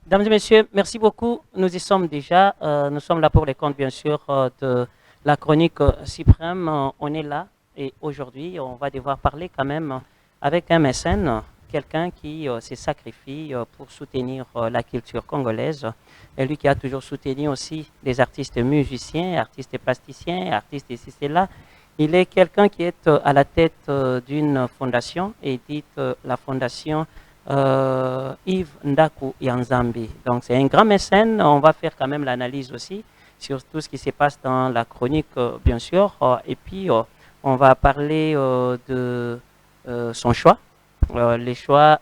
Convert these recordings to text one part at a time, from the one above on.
Mesdames et messieurs, merci beaucoup. Nous y sommes déjà. Nous sommes là pour les comptes, bien sûr, de la chronique suprême. On est là et aujourd'hui, on va devoir parler quand même avec un mécène, quelqu'un qui s'est sacrifié pour soutenir la culture congolaise. Et lui qui a toujours soutenu aussi les artistes musiciens, artistes plasticiens, artistes ici et là. Il est quelqu'un qui est à la tête d'une fondation et dite la fondation Yves Ndaku Yanzambi. Donc c'est un grand mécène. On va faire quand même l'analyse aussi sur tout ce qui se passe dans la chronique, bien sûr. Et puis on va parler de son choix, les choix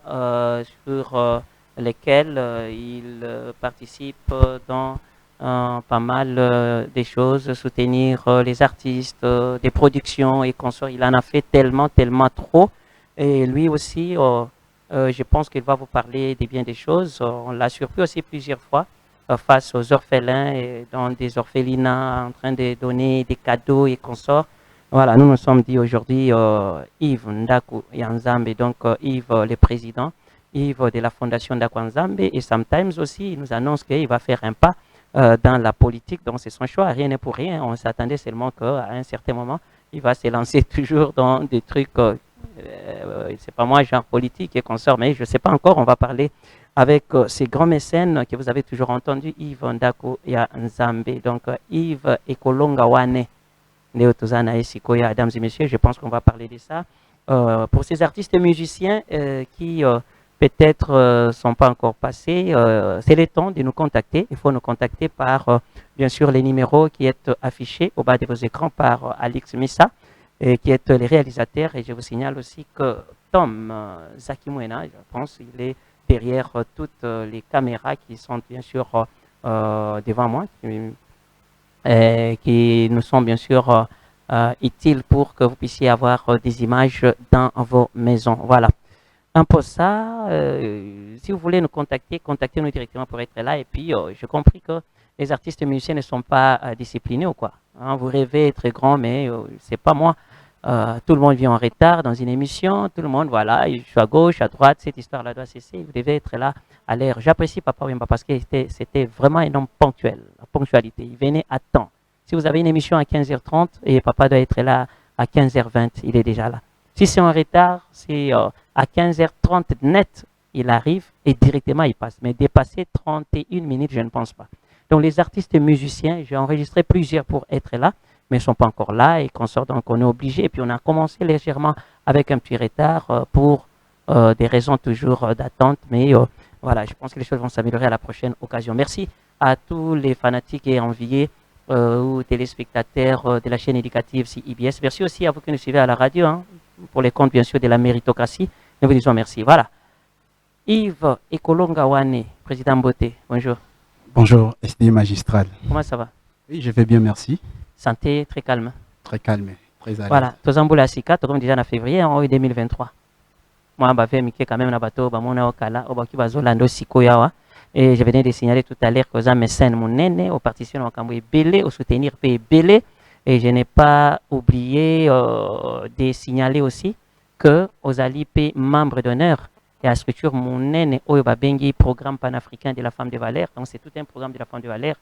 sur lesquels il participe dans pas mal des choses, soutenir les artistes, des productions et consorts. Il en a fait tellement, tellement trop. Et lui aussi, je pense qu'il va vous parler des bien des choses. On l'a surpris aussi plusieurs fois face aux orphelins et dans des orphelinats en train de donner des cadeaux et consorts. Voilà, nous nous sommes dit aujourd'hui Yves Ndaku Yanzambe, donc Yves le président, Yves de la fondation Ndaku Yanzambe, et sometimes aussi il nous annonce qu'il va faire un pas dans la politique, donc c'est son choix, rien n'est pour rien. On s'attendait seulement qu'à un certain moment, il va se lancer toujours dans des trucs c'est pas moi, genre politique et consort, mais je ne sais pas encore. On va parler avec ces grands mécènes que vous avez toujours entendus, Yves Ndako et Nzambe. Donc, Yves Ekolonga Wane, Neotozana et Sikoya, mesdames et messieurs, je pense qu'on va parler de ça. Pour ces artistes et musiciens qui peut-être ne sont pas encore passés, c'est le temps de nous contacter. Il faut nous contacter par, bien sûr, les numéros qui sont affichés au bas de vos écrans par Alix Missa qui est le réalisateur. Et je vous signale aussi que Tom Zakimwena, je pense, il est derrière toutes les caméras qui sont bien sûr devant moi, qui nous sont bien sûr utiles pour que vous puissiez avoir des images dans vos maisons. Voilà. Un peu ça, si vous voulez nous contacter, contactez-nous directement pour être là. Et puis, j'ai compris que les artistes musiciens ne sont pas disciplinés ou quoi. Hein, vous rêvez être grand, mais c'est pas moi. Tout le monde vient en retard dans une émission, tout le monde, voilà, je suis à gauche, à droite, cette histoire-là doit cesser, vous devez être là à l'heure. J'apprécie Papa Wemba parce que c'était vraiment un homme ponctuel, la ponctualité, il venait à temps. Si vous avez une émission à 15h30 et Papa doit être là à 15h20, il est déjà là. Si c'est en retard, c'est à 15h30 net, il arrive et directement il passe. Mais dépasser 31 minutes, je ne pense pas. Donc les artistes et musiciens, j'ai enregistré plusieurs pour être là mais ne sont pas encore là et qu'on sort, donc on est obligé. Et puis on a commencé légèrement avec un petit retard pour des raisons toujours d'attente, mais voilà, je pense que les choses vont s'améliorer à la prochaine occasion. Merci à tous les fanatiques et enviés ou téléspectateurs de la chaîne éducative CIBS. Merci aussi à vous qui nous suivez à la radio, hein, pour les comptes bien sûr de la méritocratie. Nous vous disons merci. Voilà. Yves Ekolonga Wane, président Beauté, bonjour. Bonjour, SD Magistral. Comment ça va? Oui, je vais bien, merci. Santé, très calme. Très calme, très à l'aise. Voilà, tozamboula sika, comme déjà en février, en 2023. Moi, je vais quand même na bateau, bamona okala, obaki bazolando sikoyawa. Et je venais de signaler tout à l'heure que ça mécène mon nene, au partition en Camboué belé, au soutenir pays belé. Et je n'ai pas oublié de signaler aussi que aux alipés membres d'honneur et à la structure mon nene, au babengi programme panafricain de la femme de valeur. Donc c'est tout un programme de la femme de valeur.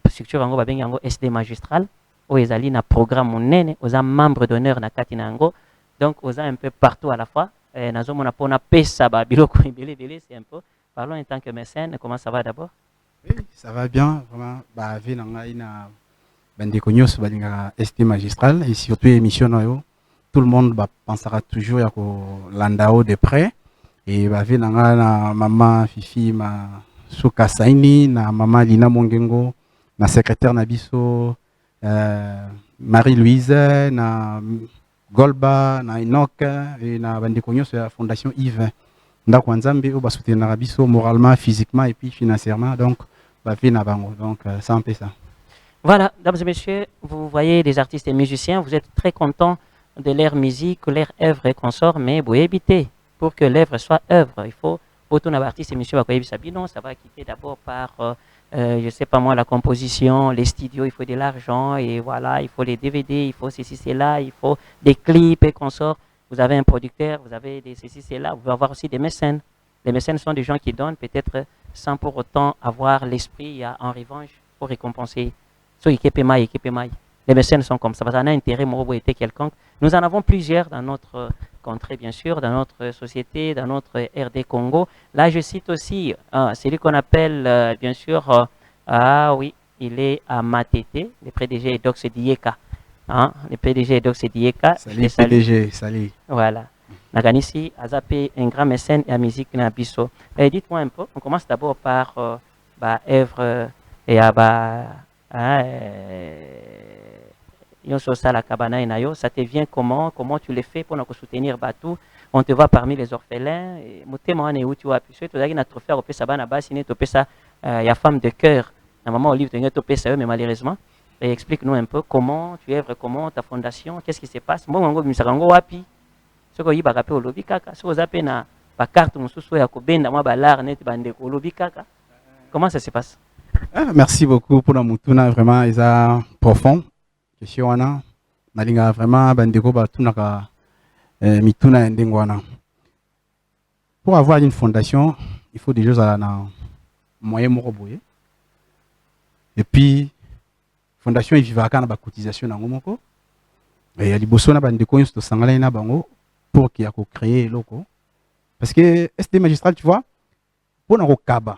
Structure en babengi en SD magistral. Aux ezali na programme monene aux membres d'honneur na kati na yango donc aux un peu partout à la fois nazomona pona pesa ba biloko ebele c'est un peu parlons en tant que mécène. Comment ça va d'abord? Oui, ça va bien vraiment ba ve na ngai na bandeko nyonso balinga SD magistral et surtout émission nayo tout le monde pensera toujours ya ko landao de près et ba ve na ngai na maman Fifi ma Suka Saini na maman Lina Mongengo na secrétaire na biso Marie-Louise, na Golba, na Enoch et na bandeko nyonso ya fondation Yves Ndaku Nzambe o basoutenir biso moralement, physiquement et puis financièrement donc ba fait na bango donc ça un peu ça. Voilà, mesdames et messieurs, vous voyez des artistes et musiciens, vous êtes très contents de leur musique, leur œuvre et consorts, mais vous évitez pour que l'œuvre soit œuvre. Il faut autant artistes et messieurs non, ça va quitter d'abord par je sais pas moi, la composition, les studios, il faut de l'argent, et voilà, il faut les DVD, il faut ceci, cela, il faut des clips et consorts. Vous avez un producteur, vous avez des ceci, cela, vous pouvez avoir aussi des mécènes. Les mécènes sont des gens qui donnent peut-être sans pour autant avoir l'esprit en revanche pour récompenser ceux qui paient. Les mécènes sont comme ça, parce qu'on a intérêt était quelconque. Nous en avons plusieurs dans notre contrée, bien sûr, dans notre société, dans notre RD Congo. Là, je cite aussi celui qu'on appelle, bien sûr, ah oui, il est à Matete, le PDG Dox Dieka. Hein, le PDG Dox Dieka. Salut PDG, salut. Voilà. Naganisi, Azapé, un grand mécène et la musique Nabiso. Dites-moi un peu, on commence d'abord par œuvre et ça te vient comment tu le fais pour nous soutenir Batou? On te voit parmi les orphelins. Où tu vois, puis tu as un trophée au Pessabana Bassine, tu ça, il y a femme de cœur. Normalement, au livre, tu as un mais malheureusement. Et explique-nous un peu comment tu œuvres, comment ta fondation, qu'est-ce qui se passe. Moi, je suis wapi. Ce que je suis au lobby kaka, ce que je na ba carte mususu ya kobenda moi ba lar net bande au lobby kaka. Comment ça se passe? Merci beaucoup pour la mutuna, vraiment ils a profond. Question wana nalinga vraiment bandeko ba tunaka mituna ndengwana. Pour avoir une fondation, il faut déjà ça na moyen moko boye. Et puis fondation il vivaka na ba cotisation na ngomoko. Et ya liboso na bandeko nso sangala na bango pour qu'il y a créer loco. Parce que ST magistral, tu vois, pour nous kaba,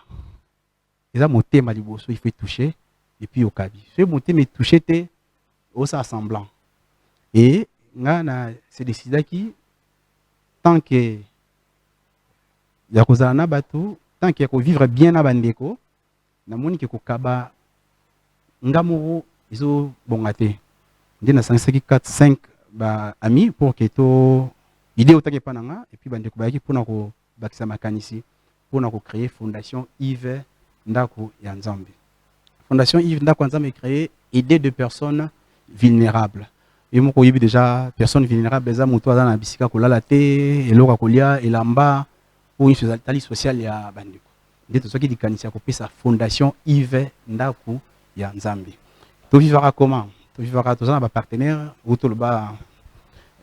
ils ont monté ma liboso, il faut toucher et puis au kabi. Ce monté mais toucher t'es au semblant. Et c'est décidé qui tant que il y a cause na bateau, tant qu'il y a vivre bien à bandeko, na moni que kaba ngamoro ils ont bongaté. On dit na 4 5 amis pour que to idée autant que pananga et puis bandeko bayaki pour nako bakisa makanisi pour nako créer fondation Yves Ndako ya Nzambe. Fondation Yves Ndako ya Nzambe est créée aider des personnes vulnérables. Et moi koyebi déjà personnes vulnérables eza moto aza na bisika kolala te eloka kolia elamba pour une sociale ya bandeko. Ndето soki dikanisi ko pesa fondation Yves Ndako ya Nzambe. To vivra comment? To vivra tous na ba partenaire ou to le ba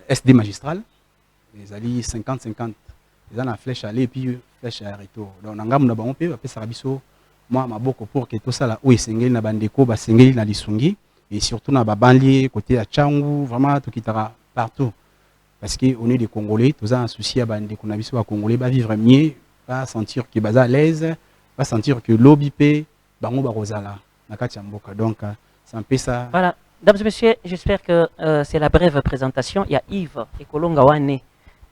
SD magistral. Les alliés 50-50, ils ont la flèche aller et puis flèche à retour. Donc, on a un peu de Sarabiso, moi, ma beaucoup pour que tout ça là, où est Sengeli, na bandeko, ba Sengeli, na Lisungi, et surtout na banlieue, côté à Tchangou, vraiment tout qui t'a partout. Parce qu'on est des Congolais, tous un souci à bandeko, on a vu ça Congolais, va vivre mieux, pas sentir que baza à l'aise, pas sentir que l'obipé, bango barosala, na Katiamboka. Donc, c'est un peu ça. Voilà. Mesdames et messieurs, j'espère que c'est la brève présentation. Il y a Yves Ekolonga Wane.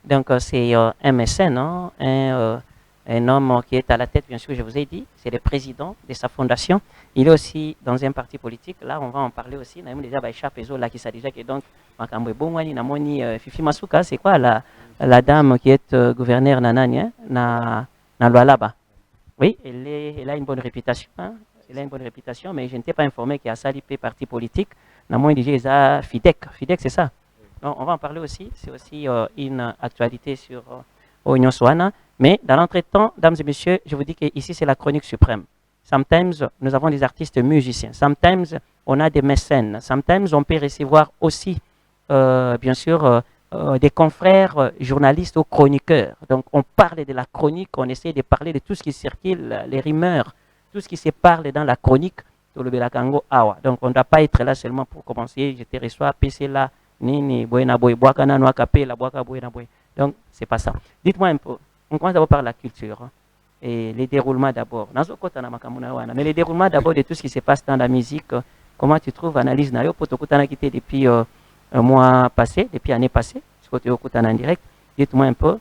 Donc, c'est un mécène, hein, un homme qui est à la tête, bien sûr, je vous ai dit, c'est le président de sa fondation. Il est aussi dans un parti politique. Là, on va en parler aussi. On a déjà là qui s'est déjà que donc, Fifi Masuka, c'est quoi la dame qui est gouverneure Nanani, na Lualaba? Oui, elle a une bonne réputation. Hein? Elle a une bonne réputation, mais je n'étais pas informé qu'il y a Salipé parti politique. Namoni déjà Fidek. Fidek, c'est ça. Donc, on va en parler aussi. C'est aussi une actualité sur Oignon Soana. Mais dans l'entretemps, dames et messieurs, je vous dis qu'ici, c'est la chronique suprême. Sometimes, nous avons des artistes musiciens. Sometimes, on a des mécènes. Sometimes, on peut recevoir aussi, bien sûr, des confrères journalistes ou chroniqueurs. Donc, on parle de la chronique, on essaie de parler de tout ce qui circule, les rumeurs, tout ce qui se parle dans la chronique. Donc, on ne doit pas être là seulement pour commencer. Je te reçois, PC là. Nini, boyna boy, boaka na noa kapela, boaka boyna boy. Donc, c'est pas ça. Dites-moi un peu. On commence d'abord par la culture. Hein, et les déroulements d'abord. Mais les déroulements d'abord de tout ce qui se passe dans la musique. Comment tu trouves l'analyse Nayo pour te quitter depuis un mois passé, depuis l'année passée, ce que tu as en direct. Dites-moi un peu.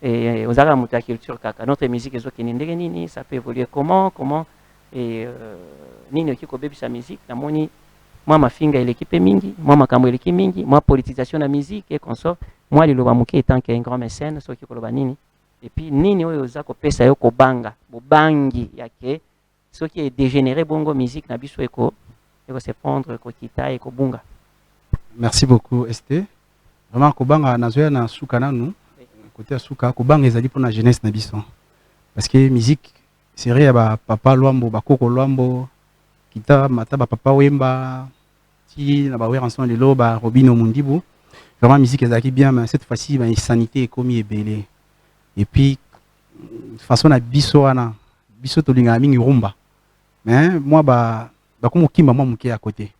Et aux arabes, la culture, notre musique, ça peut évoluer comment et Nini qui kobebi sa musique, la moni. Moi, ma finga est l'équipe mingi, moi, ma kambo est l'équipe mingi, moi, politisation de la musique et consort, moi, le Lobamuke étant qu'un grand mécène, ce qui est nini. Et puis, nini, oza ko pesa yo ko banga, bo bangi, yake, ce qui est dégénéré, bongo musique, na biso eko se prendre, ko kita et ko bunga. Merci beaucoup, ST. Vraiment, ko banga, na zoya na souka na nous, côté souka, ko banga, ezali pour la jeunesse na biso. Parce que musique, c'est vrai, ba papa Luambo, ba koko Luambo, kita mata ba papa Wemba, ti na ba wera ensemble les loba Robino Mundibu. Vraiment musique ezaki bien, mais cette fois-ci la sanité est comme belé. Et puis de façon na biso wana biso tolinga mingi rumba. Mais moi ba comme kimba moi muke à côté.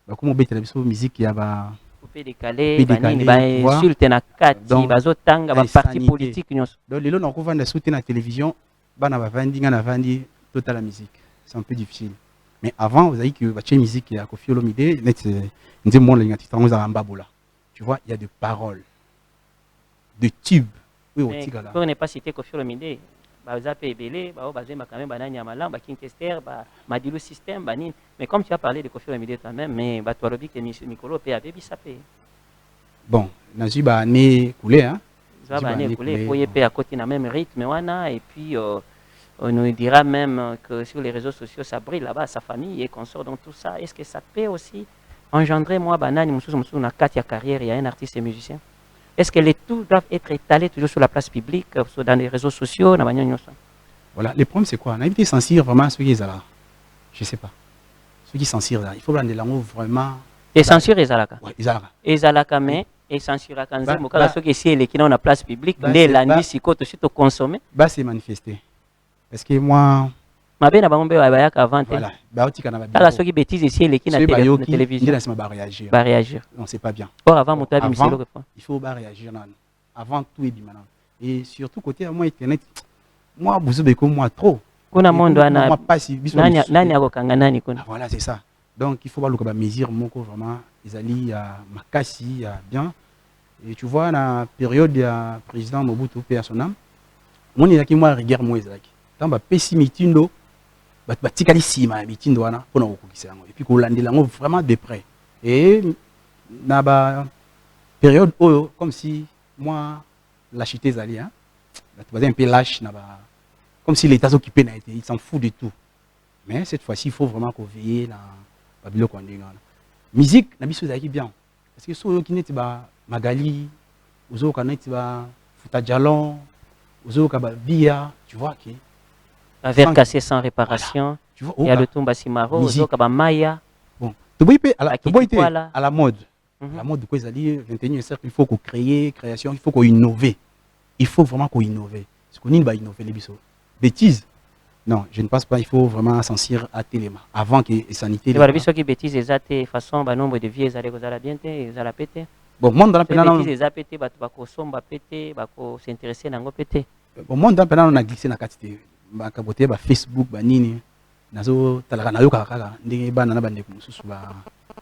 Ba comme betela biso musique ya ba coupé décalé banini ba insulte na kati bazotanga ba parti politique nyonso. Donc lelo na ko vanda soutenir na télévision bana ba vandi nga na vandi toute la musique. C'est un peu difficile. Mais avant vous avez que ba musique ya Koffi Olomide net nze mon linga titango za mbabola. Tu vois, il y a des paroles, de tubes. Oui, pour ne pas citer Koffi Olomide, Bazape Ebele, Bazema quand même Banani Amalan, Kinkester, Madilu System, Banin. Mais comme tu as parlé de Koffi Olomide toi-même, mais Batoalobi que Mikolo PAB Bissapé. Bon, Naziba né coulé, hein. Naziba né coulé, pour y à côté dans le même rythme, et puis on nous dira même que sur les réseaux sociaux ça brille là-bas, sa famille et qu'on sort dans tout ça. Est-ce que ça peut aussi engendrer moi banane mususu na kati ya carrière il y a un artiste et musicien? Est-ce que les tout doivent être étalés toujours sur la place publique, dans les réseaux sociaux na banyo nyonso? Voilà, le problème c'est quoi? On a évité censurer vraiment ceux qui sont là. Je sais pas. Ceux qui censurent là, il faut prendre langue vraiment. Et censure ezalaka. Ouais, ezalaka. Ezalaka mais et censure kanze mokala ceux qui si les qui na place publique ndé la nuit siko to sito consommer. Bah c'est manifester. Parce que moi Mabena bamombe bayaka avant. Voilà, bah otika na ba. Kala ceux qui bêtises ici les qui na télévision. Il va réagir. Va réagir. Non, c'est pas bien. Or avant motabi miselo quoi. Il faut ba réagir nan. Avant tout et maintenant. Et surtout côté moi internet, moi buzubeko moi trop. Kuna mondo ana nani akokanga nani kuna. Voilà, c'est ça. Donc il faut pas le mesure moko vraiment ezali ya makasi ya bien. Et tu vois na période ya président Mobutu paix à son âme, on est là qui moi rigueur moi ezalaki. Tant ba pessimitindo ba tikali sima bitindo wana pona kokukisa yango. Et puis ko landela ngo vraiment de près. Et na ba période oyo comme si moi lâcheté ezali hein. Tu vas un peu lâche na ba comme si l'État s'occupait n'a été, il s'en fout de tout. Mais cette fois-ci, il faut vraiment qu'on veille dans Babylone Kondingana. Musique, n'a biso zaki bien. Parce que ceux qui n'étaient pas Magali, aux autres qui n'étaient pas Fouta Djalon, aux autres qui n'étaient pas Bia, tu vois qui. Avec cassé sans réparation. Voilà. Il y a le Tomba Simaro, aux autres qui n'étaient pas Maya. Bon, tu vois à la mode. La mode de quoi ils allaient 21e siècle, il faut qu'on crée, création, il faut qu'on innove. Il faut vraiment qu'on innove. Parce qu'on va innover les bisous. Bêtises. Non, je ne pense pas. Il faut vraiment censurer à Téléma avant que les sanitaires. Tu vas voir qui bêtises exactes façon bah nombre de vieux allaient aux bien ils allaient péter. Bon, monde dans la pénale. Bêtises les péter, bah tu vas consommer péter, bah s'intéresser dans péter. Bon, monde dans la pénale on a glissé dans quantité. Bah caboter bah Facebook bah nini. Nazo talaka na yo kaka ndenge ba na bande mususu ba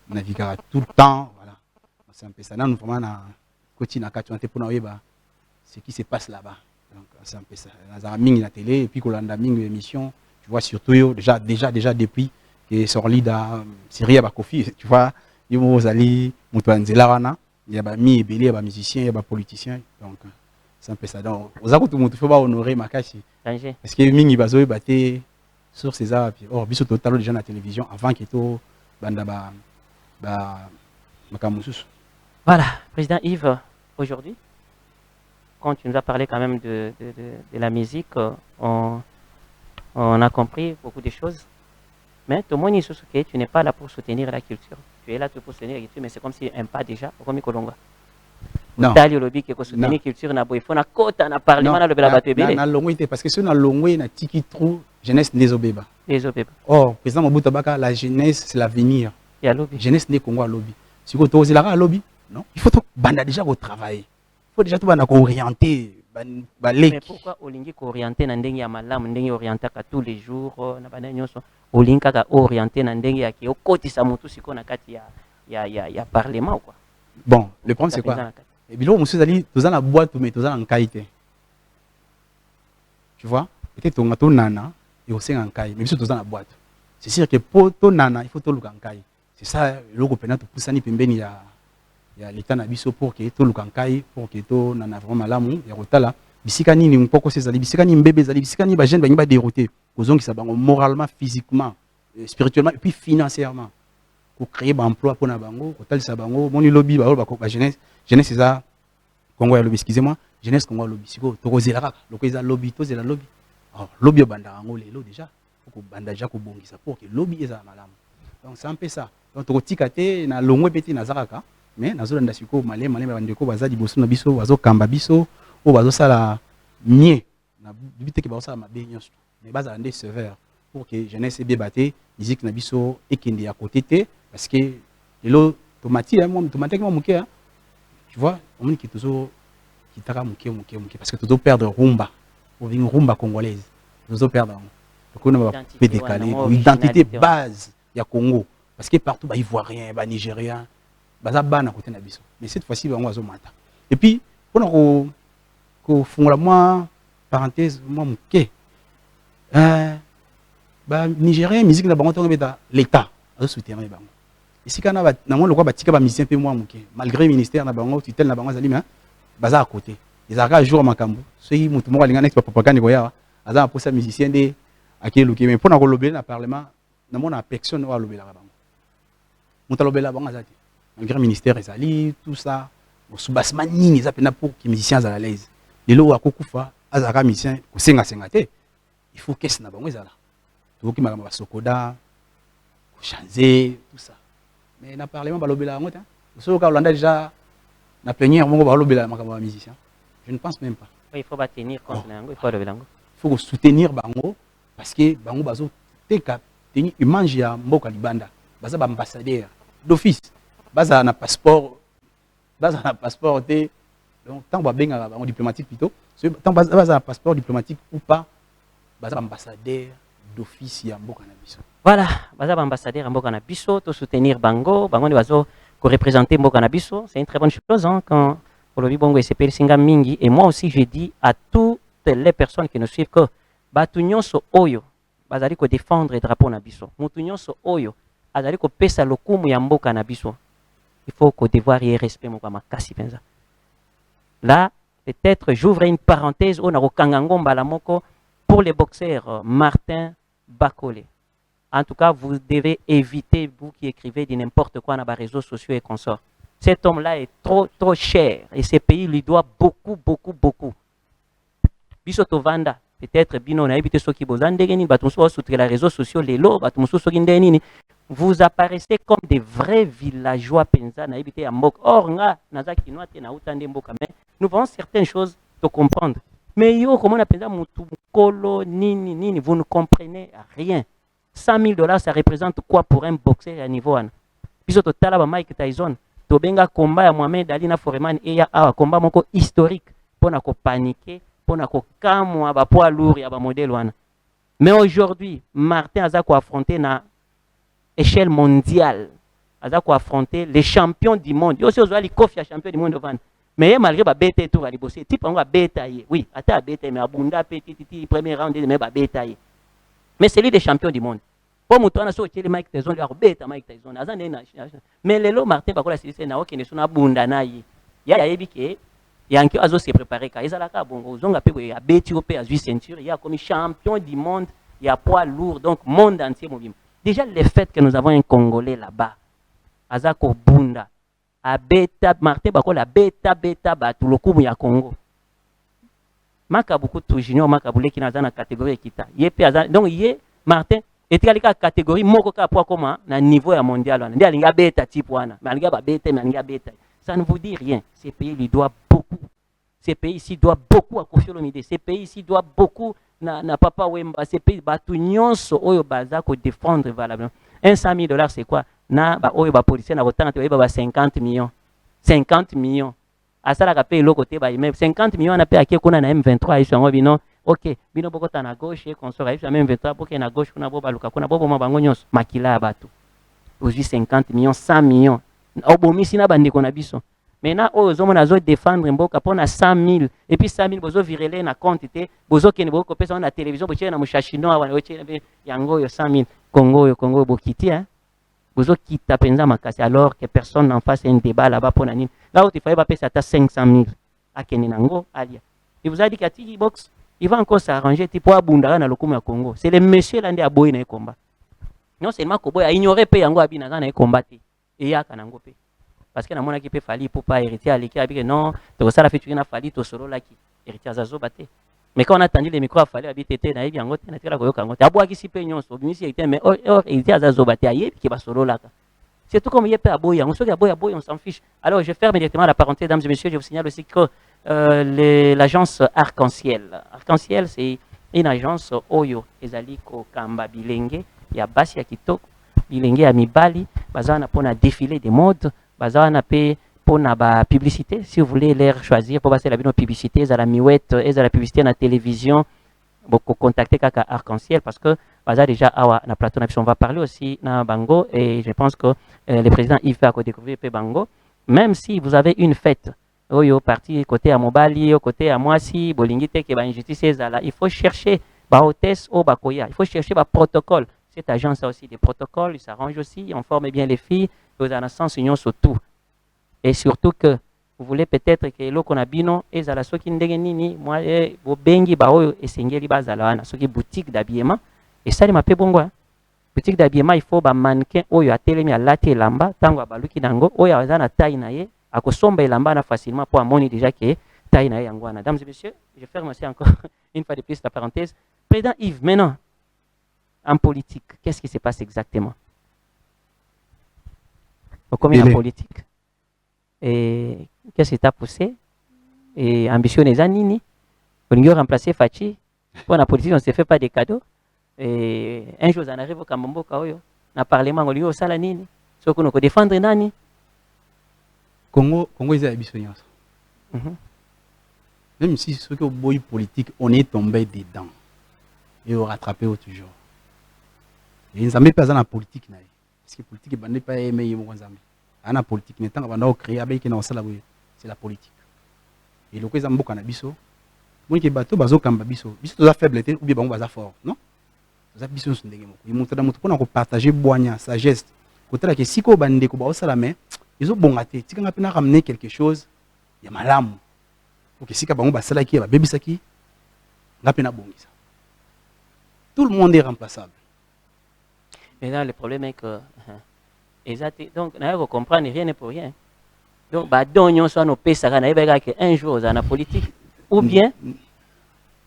navigera tout le temps voilà. C'est un peu ça. Nous vraiment na côté na kati pour na yeba ce qui se passe là-bas. Donc c'est un peu ça. Nazara mingi la télé et puis kolanda mingi émission, tu vois surtout yo, déjà depuis que sorli da Syrie ba Koffi, tu vois, yo mozali mutu anzela wana, il y a ba mi ebele ba musicien, il y a ba politicien donc c'est un peu ça. Donc ozako tout mutu faut pas honorer makashi. Danger. Parce que mingi bazo baté sur ces apps. Or biso total déjà na télévision avant que to banda ba makamususu. Voilà, président Yves, aujourd'hui quand tu nous as parlé quand même de la musique, on a compris beaucoup de choses. Mais tout le monde dit que tu n'es pas là pour soutenir la culture. Tu es là pour soutenir la culture, mais c'est comme si un pas déjà. Comme Kolonga. Non. Tu as le lobby qui est soutenir la culture, il faut na quota na parlement na le bela batebele. Na longwe parce que si on a longwe na tiki trou jeunesse désobéba. Désobéba. Oh, président Mobutu Baka, la jeunesse c'est l'avenir. Il y a lobby. Jeunesse né Congo à lobby. Si vous osez la lobby, non? Il faut tout banda déjà au travail. Il faut déjà tout orienter. Mais pourquoi Olingi orienté dans ndenge ya malamu ndenge orienté tous les jours na bana nyonso Olinga ka orienté dans ndenge ya ki okotisa mutu siko na kati ya parlement quoi. Bon, le problème c'est quoi? Et bien là monsieur Zali tous la boîte mais tous en qualité. Tu vois? Peut-être on a ton nana et aussi en qualité mais monsieur tous dans la boîte. C'est sûr que pour ton nana il faut tout le qualité. C'est ça le groupe na to pusani pembeni ya l'état na biso pour que tout le kankai pour que tout nana vraiment malamu ya rotala bisika nini mpoko sezali bisika ni mbebe zali bisika ni ba jeune ba dérouté kozongi sa bango moralement physiquement spirituellement et puis financièrement pour créer ba emploi pour na bango kotalisa bango moni lobby ba jeunesse ça Congo ya lobby excusez-moi jeunesse Congo lobby siko tokozela kaka loko eza lobby tozela lobby alors lobby banda ngo lelo déjà ko banda déjà ko bongisa pour que lobby eza malamu donc c'est un peu ça donc tokotika te na longwe peti na zakaka mais nazolanda siko malé bandeko baza liboso na biso bazokamba biso o bazosala mie na bité ke bazosala mabe nyonso mais base à des serveurs pour que jeunesse bien batté musique na biso et qui est à côté parce que l'eau tomate moi tomate moi moké tu vois on dit qui toujours qui t'a moké parce que toujours perdre rumba pour une rumba congolaise toujours perdre donc on va pas décaler l'identité base ya Congo parce que partout ba ivoirien ba nigérien baza bana côté na biso mais cette fois-ci ba ngazo mata et puis pour ko fungola moi parenthèse moi moké ba nigérien musique na bango tonga beta l'état a soutenir bango ici kana ba na mo lokwa batika ba musicien pe moi moké malgré ministère na bango tutelle na bango zali mais baza à côté les arca jour makambo soki mutu moko alinga next propagande ko ya aza pour ça musicien de akeluki mais pona ko lobela na parlement na mona personne wa lobela bango mutu lobela bango azati malgré ministère ezali tout ça subasma nini za pena pour que musiciens à l'aise lelo akokufa azaka musicien ko senga senga te il faut qu'est-ce na bango ezala tout qui m'a sokoda changer tout ça mais na parlement balobela ngota so ka Hollande déjà na plénière mongo balobela makamba musicien je ne pense même pas il faut pas tenir compte nango il faut lobela ngo il faut soutenir bango parce que bango bazo teka tenir image ya mboka libanda baza ba ambassadeur d'office baza na passeport te donc tant ba benga bango diplomatique plutôt tant baza na passeport diplomatique ou pas baza ambassadeur d'office ya mboka na biso. Voilà, baza ambassadeur mboka na biso, to soutenir bango ni bazo ko représenter mboka na biso, c'est une très bonne chose hein, quand Olobi Bongo SPL Singa Mingi et moi aussi je dis à toutes les personnes qui nous suivent que batu nyonso oyo bazali ko défendre le drapeau na biso. Mutu nyonso oyo azali ko pesa lokumu ya mboka na biso. Il faut ko devoir y respect moko makasi penza. Là, peut-être j'ouvre une parenthèse on a ko kangango mbala moko pour les boxeurs Martin Bakole. En tout cas, vous devez éviter, vous qui écrivez de n'importe quoi dans les réseaux sociaux et consorts. Cet homme-là est trop cher et ce pays lui doit beaucoup. Bisoto Vanda, peut-être Bino na évité ceux qui bozandegeni, batumso sur les réseaux sociaux, les lots, batumso sur indeni. Vous apparaissez comme des vrais villageois penza na évité à Mbok. Or, nga nazaki noate na utande Mboka, mais nous avons certaines choses à comprendre. Mais yo, comment on appelle ça, Moutoukolo, nini, vous ne comprenez rien. $100,000, ça représente quoi pour un boxeur à niveau 1? Puis au total, Mike Tyson, Tobenga combat à Mohamed Ali na Foreman et ya combat moko historique pour na ko paniquer, pour na ko kamwa ba poids lourd ya ba modèle wana. Mais aujourd'hui, Martin Azako affronté na échelle mondiale. Azako affronté les champions du monde. Yo aussi ozali kofi ya champion du monde van. Mais malgré ba bête tour ali bosser type on va bétailler oui ata bête mais abunda petit premier round mais ba bétailler mais c'est lui des champions du monde pour mutana so tele Mike Tyson lui a bête Mike Tyson azane na mais lelo Martin Bakola c'est na okene sona bunda na yi ya yebi ke yanki azo se préparer ka ezala ka bongo zonga pe ya bête au pe azui ceinture il y a comme champion du monde il y a poids lourd donc monde entier mobile déjà le fait que nous avons un Congolais là-bas azako bunda a beta Martin Bakola beta batu lokumu ya Congo makabuku tu junior makabule ki na catégorie kita ye pe donc ye Martin etikali ka catégorie moko ka poa koma na niveau ya mondial wana ndi alinga beta type wana mais alinga ba beta mais alinga beta ça ne vous dit rien ce pays lui doit beaucoup ce pays ici doit beaucoup à Koffi Olomide ce pays ici doit beaucoup na Papa Wemba ce pays batu nyonso oyo baza ko défendre valablement $100,000 c'est quoi na ba oyo ba policier na kotanga te ba 50 millions asala ka pe loko te ba même 50 millions na pe akie kuna na M23 iso ngo bino OK bino bokota na gauche et consort iso M23 poke na gauche kuna bo baluka kuna bo boma bango nyonso makila ya bato ozi 50 millions 100 millions obomisi na bandeko na biso maintenant oyo zomona zo défendre mboka pona 100,000 et puis 100,000 bozo vireler na compte te bozo kene boko pesa na télévision boche na mushashino wana boche yango yo 100,000 Congo bokiti hein vous qui penza makasi alors que personne n'en fasse un débat là-bas pour nani là où il fallait pas payer ça 500,000 à Keninango alia il vous a dit qu'à Tiki Box il va encore s'arranger tipo abundara na lokumu ya Congo c'est le monsieur là ndi aboyi na combat non seulement ko boya ignorer pe yango abina na combattre et ya kanango pe parce que na mona ki pe fali pour pas hériter à l'équipe avec non to ça la fait tu na fali to solo là qui hériter azazo baté mais quand on a tendu les micros à fallait habiter na yebi yango te na tela koyoka yango te abwaki si pe nyonso bimisi hériter mais hériter azazo baté ayebi ki ba solo là c'est tout comme yepe aboyi yango soki aboyi on s'en fiche alors je ferme directement la parenthèse mesdames et messieurs je vous signale aussi que l'agence Arc-en-Ciel c'est une agence oyo ezali kokamba bilenge ya basi ya kitoko bilenge ya mibali baza wana mpona défilé de mode baza wana mpe mpona publicité si vous voulez leur choisir mpo basala bino publicité ezala miwete ezala publicité na télévision contacter kaka arc-en-ciel parce que baza déjà awa na plateau na biso on va parler aussi na bango et je pense que le président Yves va découvrir pe bango même si vous avez une fête oyo parti côté à mobali côté à mwasi bolingi te ke ba injustice ezala il faut chercher ba hôtesse au bakoya il faut chercher ba protocole cette agence a aussi des protocoles il s'arrange aussi on forme bien les filles aux en sens union surtout et surtout que vous voulez peut-être que eloko na bino ezala soki ndenge nini moi bobengi ba oyo esengeli bazala wana soki boutique d'habillement et ça ma pe bongo boutique d'habillement il faut ba mannequin oyo atelemi alati elamba tango abaluki nango oyo aza na taille na ye akosomba elamba na facilement pour amoni déjà que taille na ye yango wana. Mesdames et messieurs, je ferme aussi encore une fois de plus la parenthèse. Président Yves, maintenant en politique, qu'est-ce qui se passe exactement? Combien en politique? Et qu'est-ce qui t'a poussé? Et ambition les anini? On y a remplacé Fachi. Pour la politique, on ne se fait pas des cadeaux. Et un jour, on arrive au Kamombo Kaoyo. Dans le Parlement, on lui dit au Salanini. Ce qu'on peut défendre, Nani. Congo est ambition. Même si ce que boy politique, on est tombé dedans. Et on rattrapé toujours. Et ils n'ont pas dans la politique. Parce que la politique n'est pas aimée. La politique, mais tant qu'on a créé, c'est la politique. Et le président Mboka Nabiso, moi qui bateau, bazo kamba biso, biso toza faiblesse ou bien bon baza fort, non? Toza biso ndenge moko. Il montre dans notre pour partager boigna, sagesse. Côté là que si ko bande ko ba osala mais ils ont bongaté. Si on a pu ramener quelque chose, il y a malam. Pour que si ka bango basala ki ba bebisa ki, on a pu na bongisa. Tout le monde est remplaçable. Mais là le problème est que donc, on comprend rien n'est pour rien. Donc, on soit nos pays, un jour, dans la politique. Ou bien,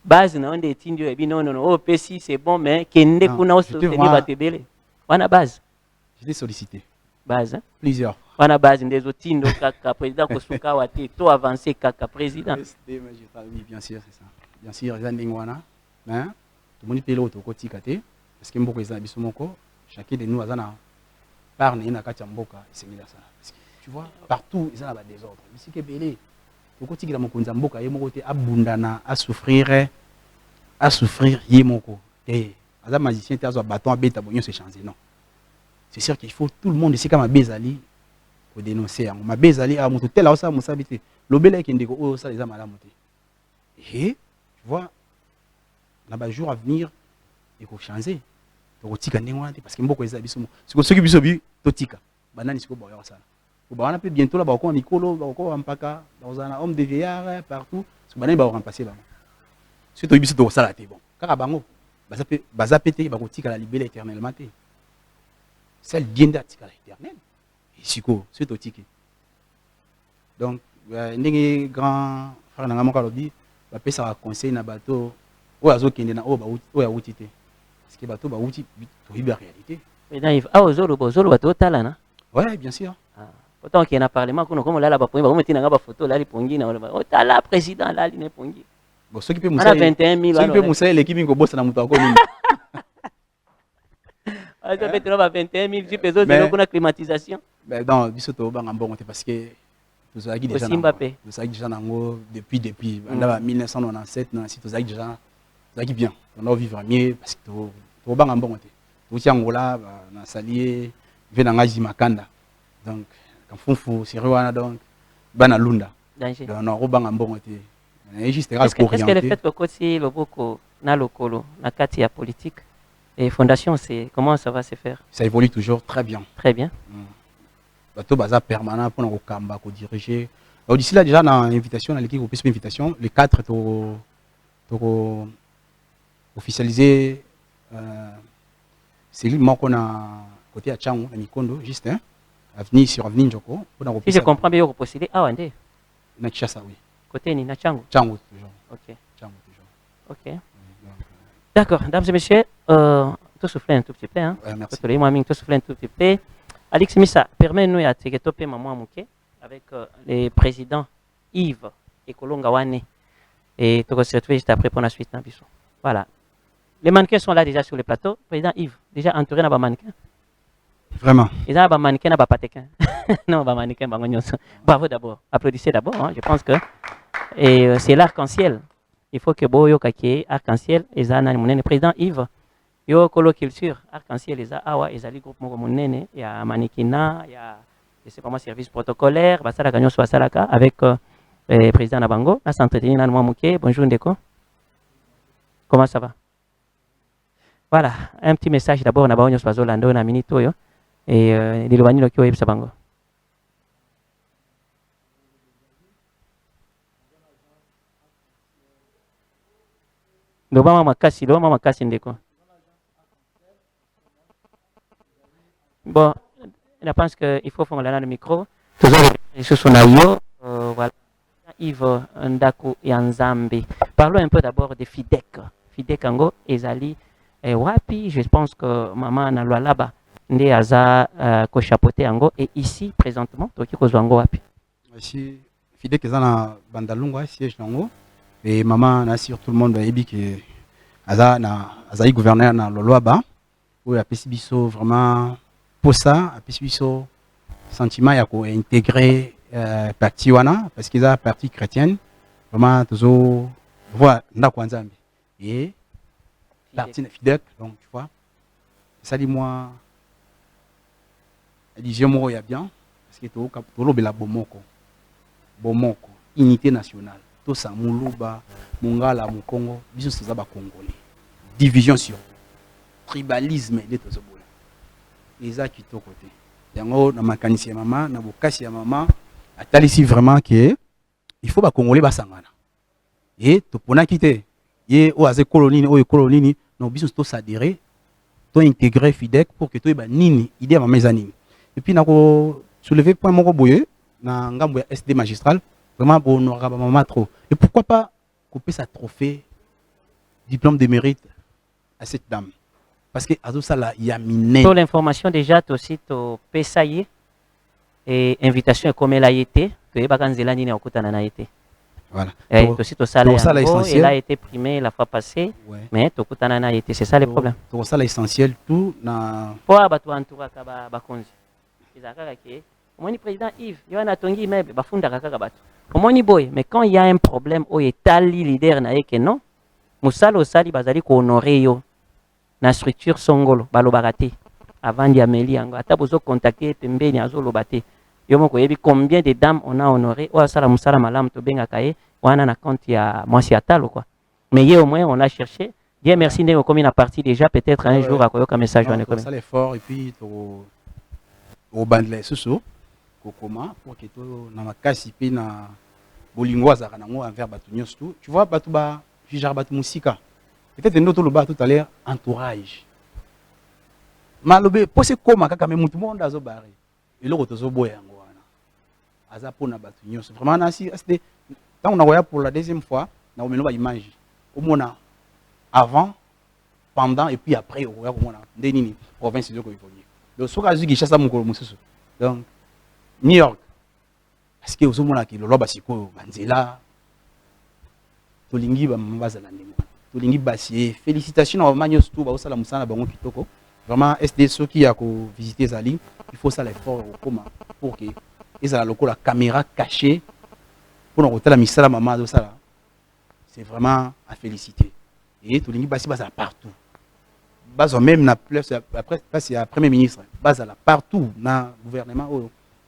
base, on est non, oh, PSI, c'est bon, mais qu'on est on a base. Je l'ai sollicité. Base, hein? Plusieurs. On a base des autres, président Kosuka, tout avancé, président. Oui, bien sûr, c'est ça. Bien sûr, il y a des gens tout le monde peut l'autre côté, parce que beaucoup de gens, chacun de nous a par na kati mboka esengeli ça tu vois partout ils ont des désordre ici que belé au côté la mokonza mboka ye moko te abundana à souffrir ye moko et aza magicien te azo bâton abeta bonyo se changer non c'est sûr qu'il faut tout le monde ici comme bezali pour dénoncer ma bezali a moto tel ça musabité lobela ki ndeko o ça les amala monter et tu vois na ba jour à venir il faut changer parce que beaucoup de gens ceux qui biso totika banani siko boya ça on a bientôt là ba ko nikolo ba ko ampaka dans un homme de vieillard partout so banani ba remplacer ba surtout biso to sala te bon kaka bango baza pété ba ko tika la libérer éternellement te celle dienda tika la éternel et siko surtout tiki donc ndenge grand frère nanga moka lobi ba pesa conseil na bateau o azo kende na o ba o ya wuti te parce que bateau ba wuti to hiber réalité. Mais dans Yves, ozolo bateau talana. Ouais, bien sûr. Pourtant qu'il y a un parlement comme là ba pongi ba mettre na ba photo là li pongi na o tala président là li ne pongi. Bon ceux qui peut moussa 21 000 ceux qui peut moussa l'équipe ko bossa na muto ko nini. Ah ça fait 21 000 tu peux de la climatisation. Ben dans biso to ba ngambongo te parce que tozaki déjà nango depuis 1997 non si tozaki déjà tozaki bien on a vivre mieux parce que to ba ngambongo te. Aussi Angola, na salier, venangaji makanda. Donc, quand Funfu, Siriwana, donc, banalunda. Donc, on a robang mbongo te. Est-ce que le fait que côté le boko na lokolo, na kati ya politique et fondation, c'est comment ça va se faire? Ça évolue toujours très bien. Très bien. Bateau baza permanent pour nous kamba, pour diriger. Alors d'ici là déjà dans l'invitation, dans l'équipe au invitation, les 4 pour officialiser. C'est lui qu'on a côté à Tchango, à Mikondo, juste avenir sur avenir Njoko. Si je comprends bien, vous postulez à Wande. Na Kishasa, oui. Côté ni na Tchango. Tchango toujours. Ok. Tchango toujours. Ok. D'accord, mesdames et messieurs, tout souffler un tout petit peu. Hein. Merci. Tout souffler un tout petit peu. Alex Missa, permets-nous à Tegetopé Maman Mouké avec le président Yves et Kolonga Wane. Et tu vas se retrouver juste après pour la suite. Voilà. Les mannequins sont là déjà sur le plateau. Président Yves, déjà entouré dans les mannequins. Vraiment. Ils ont des mannequins, pas patequin. Non, des mannequins, bravo d'abord. Applaudissez d'abord. Hein. Je pense que c'est l'arc-en-ciel. Il faut que Boyo Kake, arc-en-ciel, et le président Yves, yo colo culture, arc-en-ciel, les awa, ils allaient groupe monene, il y a mannequinat, il y a, je sais pas moi, service protocolaire, basala ganyo soit salaka, avec le président Nabango, là s'entretenir dans le mouké. Bonjour Ndeko. Comment ça va? Voilà, un petit message d'abord, on a besoin de soit Zolando, na minito yo, et l'ilobani lo kyo yeb sabango. Lobama makasi Ndeko. Bon, je pense qu'il faut faire le micro. Voilà. Yves Ndako et Nzambe. Parlons un peu d'abord de Fidek. Fidek Ango, Ezali, Wapi, je pense que maman na loi là-bas, Nde Aza ko chapeauté Ango, et ici, présentement, Toki Kozwango Wapi. Ici, Fidek est dans Bandalungwa, siège Nango, et maman na sur tout le monde, Ebi que Aza gouverneur na Loloaba, où il a Pessibiso vraiment pour ça, a Pessibiso sentiment il a intégré parti wana parce qu'ils a parti chrétienne vraiment toujours voilà ndako nzambe et parti fidèle donc tu vois ça dit moi religion mo ya bien parce que to lobela bomoko unité nationale to sa muluba mungala mu Congo biso ça ba congolais division sur tribalisme les to zobola les a quitté côté yango na makanisi ya mama na bokasi ya mama atali vraiment que il faut ba congolais basangana et to pona quitter ye o aze colonie non biso to s'adhérer to intégrer Fidek pour que to ba nini idée ya mama nini et puis nako soulever point moko boye na ngambo ya SD magistral vraiment pour honorer maman trop et pourquoi pas couper sa trophée diplôme de mérite à cette dame parce que azo sala ya miné pour l'information déjà aussi to pesaye et invitation comme elle a été que bakanzela nini okutana na été voilà et aussi to sala essentiel elle a été primée la fois passée ouais. Mais to kutana na été c'est ça le problème to sala essentiel tout na pour abatu entoura ka ba konzi izaka ke omoni président Yves yo na tongi mebe bafunda kaka batu omoni boy mais quand il y a un problème o etali leader na yeke non musalo sali bazali ko honorer yo na structure songolo balobaka te avant di ameli yango ata bozo contacter pembeni azoloba te yo moko yebi combien de dames on a honoré o asala musala malamu to bengaka ye wana na compte ya mwasi atalo quoi mais ye au moins on a cherché Dieu merci ndenge comme na partie déjà peut-être un jour akoyoka message wana comme ça l'effort et puis au bandle soso kokoma pour que to na makasi pe na bolingo azaka nango envers batu nyonso tu vois batu ba genre batu musika peut-être ndoto loba tout à l'heure entourage malobe pose koma kaka me mutu monde azo baré eloko tozo boya yango wana aza pona batu nyonso vraiment nasi c'était tant on a voyé pour la deuxième fois na omeno ba image au mona avant pendant et puis après au mona ndenini province de ko évoluer donc soka azu gishasa mukolo mususu donc New York parce que ozo mona ki lolo basiko banzela tolingi ba mbaza na ndimo tolingi basi félicitations à Manios tout ba osala musana bango kitoko vraiment SD ceux qui a ko visiter Zali il faut ça l'effort au coma pour que ils a la caméra cachée pour nous la misala maman de ça c'est vraiment à féliciter et tolingi basi basa partout basa même na plus après passer à premier ministre basa là partout na gouvernement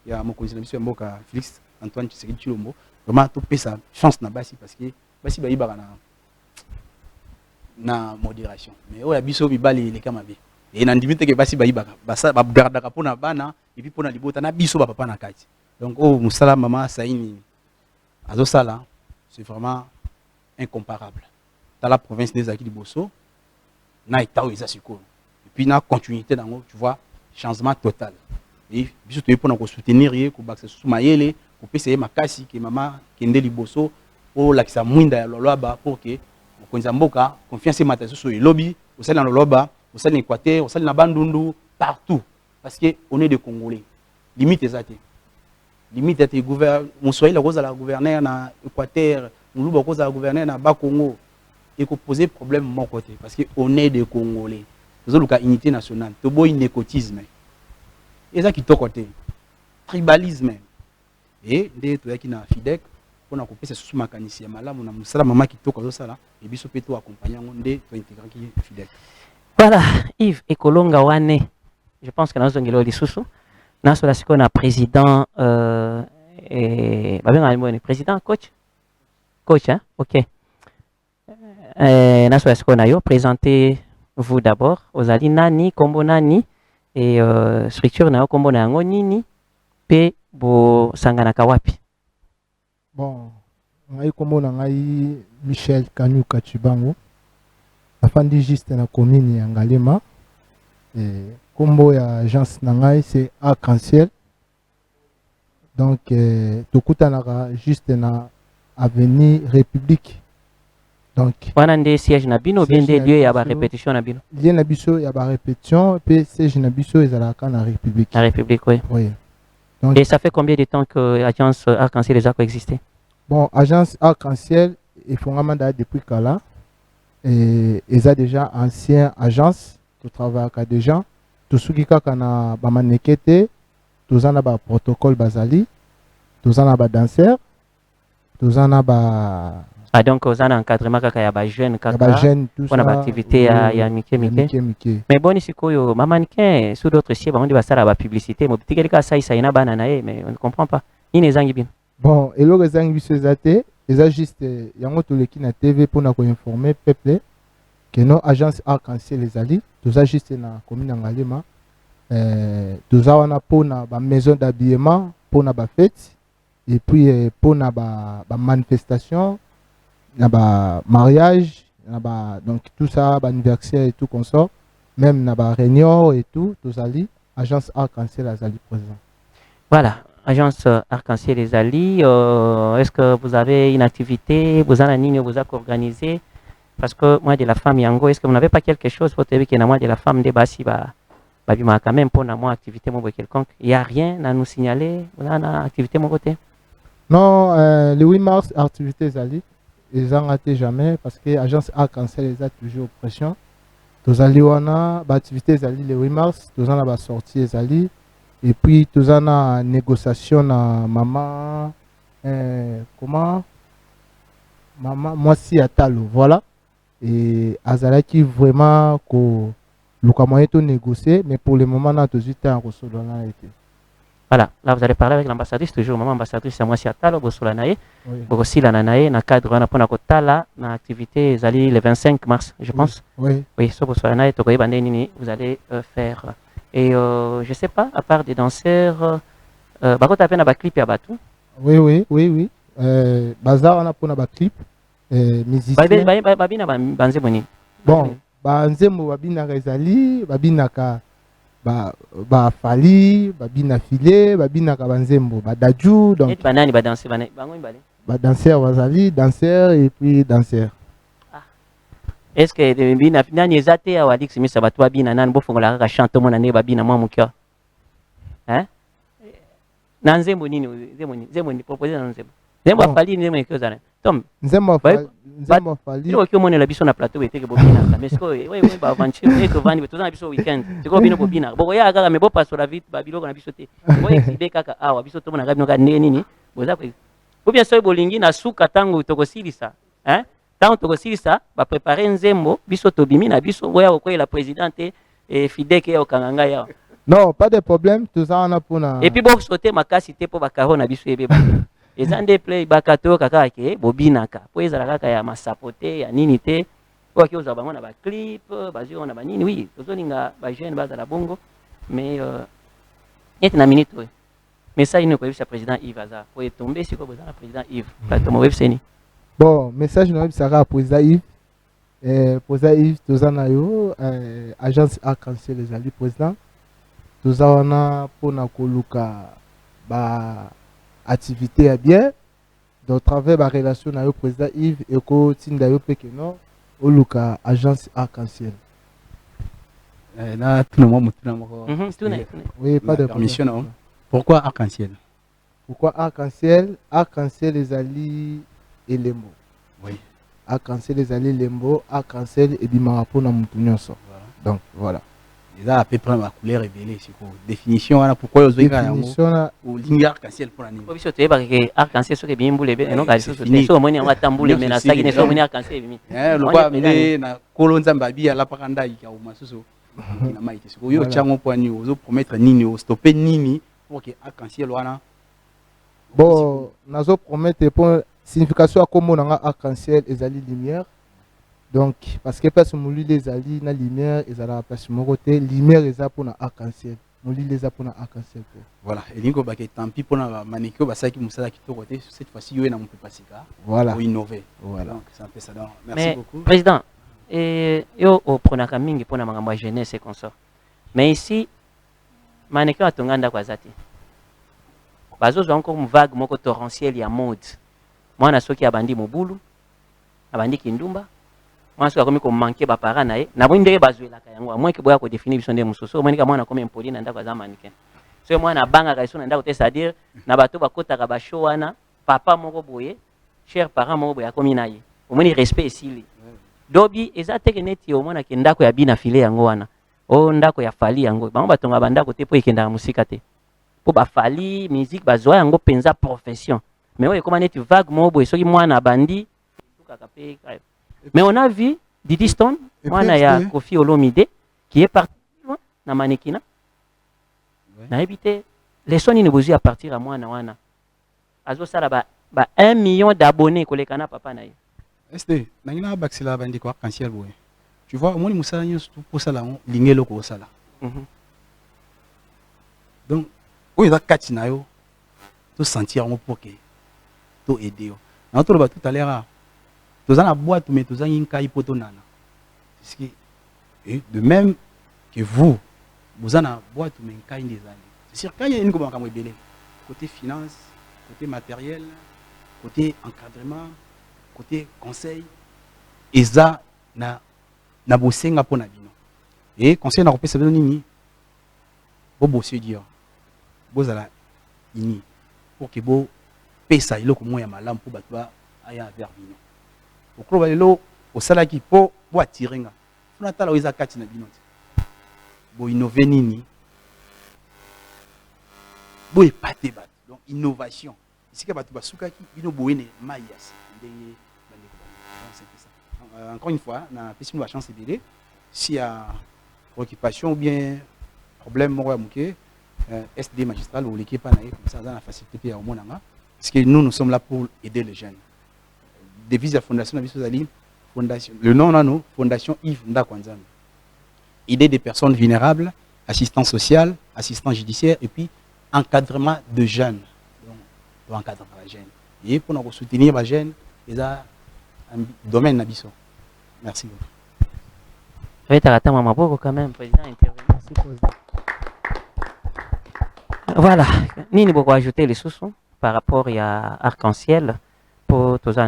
il y a mon conseiller monsieur Mboka Félix Antoine Tshisekedi Tshilombo vraiment tout pesa chance na basi parce que basi ba ibaka na modération mais o ya biso bibali les kamabe et na ndimite ke basi ba ibaka basa ba garda ka pona bana et puis pona libota na biso ba papa na kati donc musala mama saini azo sala c'est vraiment incomparable dans la province des Aki Liboso na etao ezasiko et puis na continuité dango tu vois changement total et biso to pona ko soutenir ye ko bakse sumayele ko pesa makasi ke mama kende liboso o la kisa mwinda ya loloba pour que konza mboka confiance mataso so lobby au sein dans loloba au sein de l'Équateur au sein na bandundu partout parce que on est des Congolais limite ezate limite ete gouvernement Moussouaï la cause la gouverneur na Équateur muluba cause la gouverneur na ba Congo et qu'on pose problème de mon côté parce qu'on est des Congolais. Nous avons une unité nationale, nous avons un népotisme. Et ça qui est côté. Tribalisme. Et dès que tu as FIDEC, on a coupé ce sous mécanicien. Là, on a un maman qui est côté ça et puis on peut accompagner dès que intégrer qui est FIDEC. Voilà, Yves Ekolonga Wane. Je pense que nous avons un sous. Nous avons un président président coach. Coach, hein? OK. Présentez-vous d'abord. Ozali nani, kombo nani, et structure na kombo na yango nini, pe bo sanganaka wapi. Bon, ngai kombo na ngai Michel Kanyuka Chibango. Afandi juste na commune ya Ngalema. Et kombo ya agence na ngai c'est Arc-en-Ciel. Donc tokutanaka juste na avenue République. Donc wana nde siège na bino bien des lieux ya ba répétition na bino. Lieu na biso ya ba répétition pe siège na biso ezalaka na République. La République, oui. Oui. Donc, et ça fait combien de temps que l'agence Arc-en-Ciel les a coexisté? Bon, agence Arc-en-Ciel est fondamentalement depuis Kala. Et ils ont déjà ancien agence qui travaille avec des gens. Tout ce qui est na ba manekete, tout ça na ba protocole basali, tout ça na ba danseur, tout ça na ba ah donc aux an encadrement kaka ya ba jeune kaka. Ba jeune tout ça. On a ba activité ya mike. Mais bon ici koyo ma mannequin sous d'autres sièges on dit ba sala ba publicité mo bitikeli ka sai sai na bana na mais on ne comprend pas. Ni les zangi bin. Bon, et le zangi biso zate, ils ont juste yango to leki na TV pour na ko informer peuple que nos agence Arc-en-Ciel les ali, tout ça juste na commune Ngalema. Tout ça on a pour na ba maison d'habillement, pour na ba fête et puis pour na ba manifestation. Il y a un mariage, donc tout ça, anniversaire et tout qu'on sort, même il y a une réunion et tout, tout ça, agence Arc-en-Ciel les Ali présent. Voilà, agence Arc-en-Ciel les Ali, est-ce que vous avez une activité, vous en avez vous avez organisé? Parce que moi de la femme Yango, est-ce que vous n'avez pas quelque chose pour te dire que moi de la femme de Bassi, quand même pour moi activité quelconque, il n'y a rien à nous signaler, vous avez une activité mon côté? Non, le 8 mars, activité les Ali. Ils n'ont raté jamais parce que l'agence Arc-en-Ciel les a toujours pression. Tous les activités le 8 mars, tous les sorties les et puis tous les négociations na maman comment maman moi si atalo voilà et azala qui vraiment que le moyen de négocier mais pour le moment on a tout juste un ressort dans la été. Voilà, là vous allez parler avec l'ambassadrice, toujours maman ambassadrice, c'est moi si atalo, Bosolanaye, Bosolanaye, na cadre, on a pour na na activité, le 25 mars, je pense. Oui. Oui, sur Bosolanaye, Togoye Bandeni, vous allez faire. Et je sais pas, à part des danseurs, Bako tapé na ba clip ya batou. Oui. Bazar, on a pour na ba clip, musicien. Babina banze boni. Bon, banzemo babina rezali, babina ka. Ba fali babina filé babina kabanzembo badaju donc banani ba danser bango mbale ba danseur wazali danseur et puis danseur. Ah, est-ce que bina nani ezate ya Alix misa batwa bina nani bo fongola ka chante mona ne babina mwa mukyo hein nanzembo nini zembo ni proposer nanzembo zembo fali nzembo ekozana tom nzembo fali ilo ko mona la biso na plateau eteke bobina mais ce que oui ba aventure et que vandi to na biso weekend c'est ko bino bobina boko ya kaka me bo passo la vite ba biloko na biso te ko exibe kaka awa biso to mona ga bino ka nini boza ko ou bien so bolingi na suka tango to ko silisa hein tango to ko silisa ba préparer nzembo biso to bimi na biso boya ko la présidente et FIDEC ya okanganga ya. Non, pas de problème, tout ça on a pour na. Et puis bon sauter makasi te po ba karo na biso ebe ba. Ezande play bakato kaka ke bobinaka po ezala kaka ya masapote ya nini te po ki oza bango na ba clip bazio na ba nini oui tozolinga ba jeune baza la bongo mais et na minute oui mais ça il ne peut pas président Yves Aza pour tomber si ko boza président Yves plateau mo webseni. Bon message na bisaka président Yves président Yves tozana yo agence Arc-en-Ciel les ali président tozana pona koluka ba activité est bien donc travers la relation avec le président Yves et que tinda yo pe que non au luka agence Arc-en-Ciel là tout le monde oui pas de permission. Pourquoi Arc-en-Ciel? Pourquoi Arc-en-Ciel? Arc-en-Ciel les alliés et les mots. Oui. arc-en-ciel ezali lembo arc-en-ciel ebimaka mpona mutu nyonso. Donc voilà. Ils ont à peu près ma couleur révélée. Définition, pourquoi ils ont ou ligne arc-en-ciel pour l'année. Faut que tu aies arc-en-ciel sur les bimboules et non, c'est fini. Sur mon y tamboule mais na sagi ne sur mon arc-en-ciel. Le quoi mais na kolonza mbabi à la paranda il y a au masuso. Na maïté. Yo tchango point ni ozo promettre nini o stopper nini pour que arc-en-ciel wana. Bon, nazo promettre pour signification à comme on a arc-en-ciel ezali lumière. Donc, parce que parce que mouli les ali na lumière, ils allaient place mon côté, lumière est pour na arc-en-ciel, mouli les a pour na arc-en-ciel. Voilà. Et lingo baké tant pis pour na maniko basaki musala qui to côté cette fois-ci yo na mon passer là. Voilà. Pour innover. Voilà. Donc c'est un peu ça. Merci beaucoup. Président, yo au prenaka mingi pour na mangamba jeunesse et consort. Mais ici, maniko atonganda kwa zati. Bazo zo encore une vague moko torrentielle ya mode. Moi na soki abandi mobulu, abandi kindumba. Moi, je suis comme manqué par parents nae. Na bondé bazoué la kayango. Moi qui boya ko définir biso ndé musoso. Moi ni kama na comme impoli na ndako za mannequin. So moi na banga ka iso na ndako te c'est-à-dire na bato bakota ka ba show wana papa moko boye, cher parent moko boya komi na ye. Au moins respect esili. Dobi ezate ke neti au moins na ndako ya bina filé yango wana. O ndako ya fali yango. Bango batonga bandako te po ekenda musika te. Po ba fali musique bazwa yango penza profession. Mais oye comment neti vague moko boye soki moi na bandi tuka kapé. Mais on a vu Didi Stone, moi, il y a Kofi Olomide qui est parti loin dans Manekina. On a évité. Les sons, ils ne bougent à partir à moi. Azo ça là 1 million d'abonnés que les canards papa naï. Est-ce que Baxila bandi quoi arc-en-ciel boy. Tu vois, moi, les moussala surtout pour ça là, ligne le ko sala. Donc, où il a katina yo, tout sentir on pour que tout aider. On tout à l'heure. Tous en la boîte, mais tous en une caille pour nana. De même que vous en la boîte, mais une caille des années. C'est sûr qu'il y a une comment côté finance, côté matériel, côté encadrement, côté conseil, et ça na bossé nga pour nabino. Et conseil na repé ça veut nini. Bo bosser dire. Bo zala ini pour que bo pesa ilo ko moya malam pour batwa aya vers bino. Au club lelo au salaki po bo atirenga funa tala oiza kati na binoti bo innover nini bo epate bat donc innovation ici que batu basuka ki bino boene mayas ndenge c'est ça. Encore une fois na pesi mo chance de s'il y a préoccupation ou bien problème mo muke SD magistral ou l'équipe na comme ça dans la facilité au monanga parce que nous sommes là pour aider les jeunes. Devise la fondation Nabisozali, fondation. Le nom là nous, fondation Yves Ndakwanzam. Idée des personnes vulnérables, assistance sociale, assistance judiciaire et puis encadrement de jeunes. Donc encadrement de jeunes. Et pour nous soutenir les jeunes, ils ont un domaine Nabiso. Merci beaucoup. Je vais t'arrêter maman pour quand même président intervenir. Voilà. Nini beaucoup ajouter les sous par rapport à arc-en-ciel.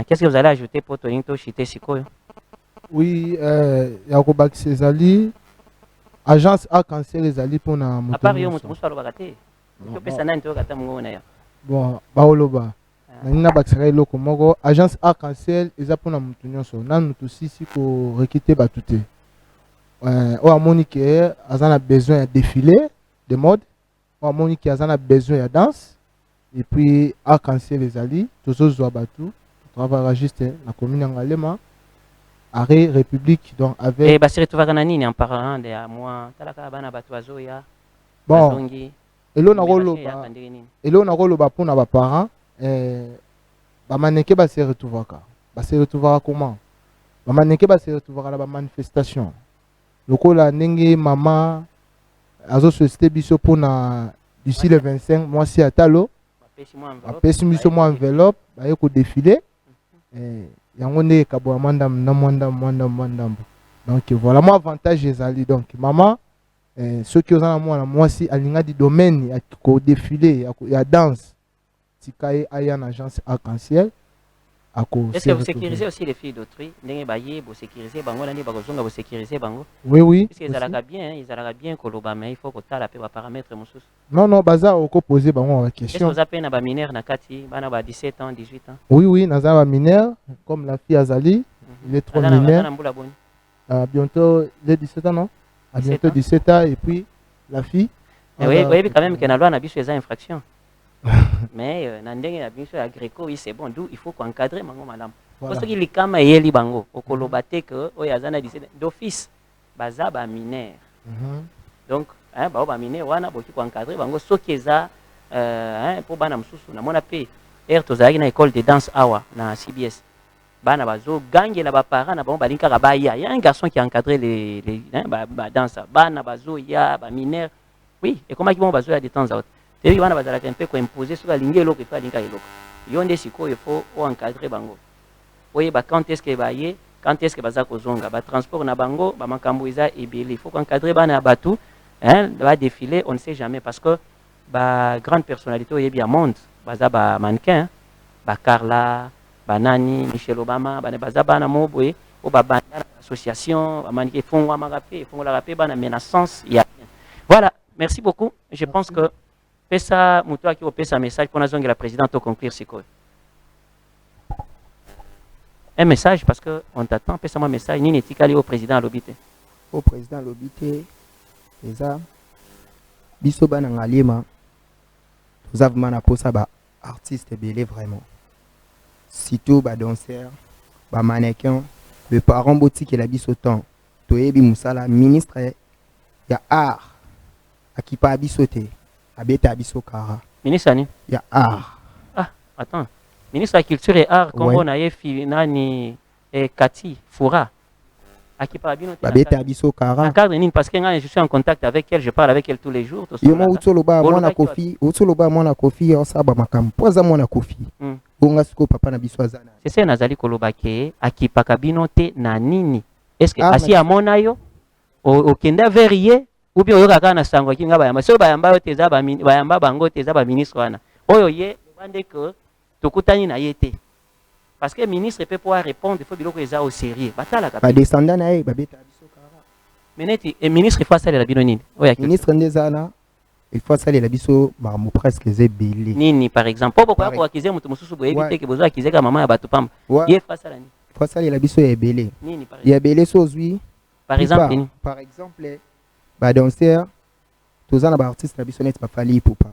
Qu'est-ce que vous allez ajouter pour Toninto Chité Sikoyo? Oui, Yakobak Césali, agence arc-en-ciel Ezali pour na moto. À part yo moto muso alobakate. Yo pesa nani to kata mungo na ya. Bon, baoloba. Nina baksaka eloko moko, agence arc-en-ciel eza pour na moto nyonso. Na moto sisi ko rekite batute. O amoni ke azana besoin de défilé de mode. O amoni ke azana besoin de danse. Et puis arc-en-ciel Ezali, tous os Zouabatou, travaille juste la commune Angalema, Arrêt République, donc avec. Et Bassiri Touvaganani en parlant de moi, Talaka Bana Batuazo ya. Bon. Et l'on a rôle pour nos parents, Bamaneke se retrouvera. Se retrouvera comment? Bamaneke se retrouvera la manifestation. Le coup la Nengue, maman, Azo société biso pour na d'ici le 25 mois si à Talo. Apesi miso mo enveloppe ba yeko défilé yango ne kabo mandam na mandam donc voilà moi avantage ezali donc maman ceux qui ont moi si alinga di domaine ya ko défilé ya danse tikaye aya en agence arc-en-ciel. Est-ce que vous sécurisez aussi les filles d'autrui? Vous sécurisez bango nani bakozonga vous sécurisez bango? Oui. Parce qu'ils allaient bien, koloba mais il faut que tu aies les paramètres mususu. Non, baza oko poser bango question. Est-ce que vous appelez na mineur na kati, bana ba 17 ans, 18 ans? Oui, naza ba mineur comme la fille Azali. Il est trop Azana- mineur. Azana Mbula Boni. Bientôt, les 17 ans, non? À 17 bientôt ans. 17 ans. Et puis, la fille. Oui, oui, quand même, qu'il y a une infraction. Mais dans le Gréco, oui, c'est bon. D'où il faut qu'on encadre, madame. Voilà. Parce qu'il y a des gens bango, au Kolobate, que d'office, baza ba mineur. Donc, ba mineur, wana boki ko encadrer bango sokeza pour bana mususu na mona pe er tozalaki na école de danse awa na CBS. Bana bazo gangela ba parents na bango balinka ba ya. Il y a un garçon qui a encadré les ba danse. Bana bazo ya ba mineur. Oui, et comment ils vont bazo ya de temps à autre. Et bana bazalaka un peu ko imposer sur la ligne eloko pe alinka eloko. Yonde siko il faut encadrer bango. Oui, quand est-ce que baye, quand est-ce que baza kozonga, ba transport na bango, ba makambo eza ebele. Il faut qu'encadrer bana batu, va défiler, on ne sait jamais parce que ba grande personnalité oyebi ya monde, baza ba mannequin, ba Carla, ba Nani, Michelle Obama, baza bana moboye, o ba bana association, ba mannequin fongwa magape, fongwa la bana menaçance, il y a rien. Voilà, merci beaucoup. Je pense que pesa muto qui opesa message pour nazonga la présidente au conclure siko. Un message parce qu'on t'attend, pesa-moi un message, ni netikali au président Lobité. Au président Lobité, eza biso bana ngalima, vous avez vraiment pour ça ba artiste belé vraiment. Surtout ba danseur, ba mannequin, le parent boutique la biso temps. Toyebi musala ministre ya art akipa bisote, abeta biso kara. Ministre Ani? Ya art. Ah, attends. Ministre de la Culture et Art, Congo Ouais. Nayefi Nani et Kati Foura. Akipa Bino. Babeta biso kara. Parce que je suis en contact avec elle, je parle avec elle tous les jours. Yoma utoloba mwana kofi, utoloba mwana kofi osaba makam. Poza mwana kofi. Onga siko papa na biso azana. C'est ça nazali kolobake akipa kabino te na nini. Est-ce que Ah, asi amona yo au kenda verrier ou bien oyoka kana sango kinga bayamba. So bayamba yo teza ba bayamba bango teza ba ministre wana. Oyo ye bande que tokutani na yete. Parce que le ministre peut pouvoir répondre, il faut biloko eza au sérieux. Batala ka. Ba descendant na ye babeta biso kara. Meneti et ministre il faut ça la bino nini. Oya Ministre ndezana il faut ça la biso ba mo presque zebele. nini par exemple. Pourquoi ko akize mutu mususu boye Ouais. bité que bozo akize ka mama ya batu pamba. Ouais. Ye fa ça la nini. Il faut ça la biso ebele. Nini par Il y exemple. a belé sozui. Par exemple nini. Par exemple ba danseur tozana ba artiste na biso net ba fali poupa.